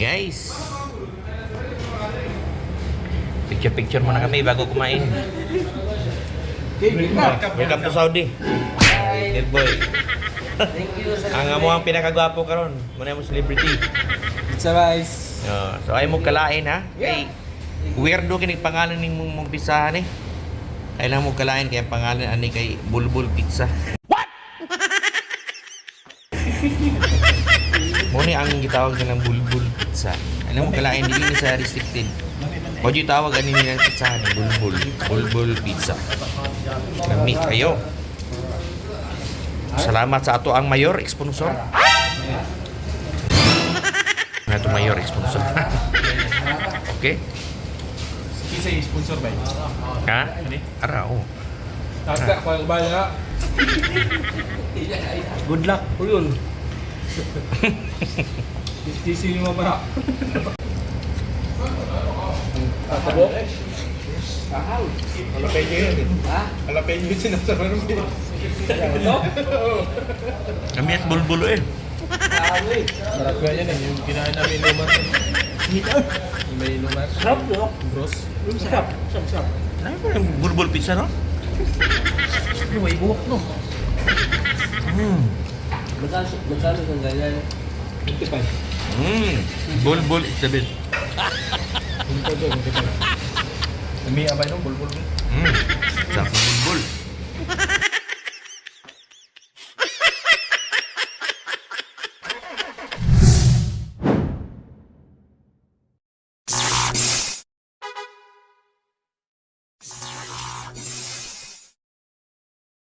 Guys, picture muna kami bago kumain. Welcome to Saudi. Good boy. Thank you, sir. Ang amo ang pinakagwapo karon, muna mo celebrity. Pizza rice. So ay mo kalain ha. Kay weirdo kining pangalan ning mong pisahan eh. Kailangan mo kalain kay ang pangalan ani kay Bulbul Pizza. What? Muna ang gitawag nilang Bulbul Pizza. Alam mo kalain dili ni sa restricted. O di tawag ani nilang pizza ni Bulbul Pizza. Nami kayo. Salamat sa ato ang mayor sponsor. Na to mayor sponsor. Okay? Kisa yung sponsor ba yun? Ha? Ara, oh. Taga, pag bala. Good luck po yun. Kisi yung mga Tatabo? Jalapeno yun eh. Ha? Jalapeno yun sinasabi mo. Kami at bulbulo eh. Sarap nga yan eh. Yung kinain namin inuman. May inuman. Sarap po. Bros. Sarap. Sarap. Ano ba yung bulbul pizza no? Ano, may buwak no? Magkano kang ganyan? 55. Bulbul is the best. May abay nung bulbul. Sarap ng bulbul.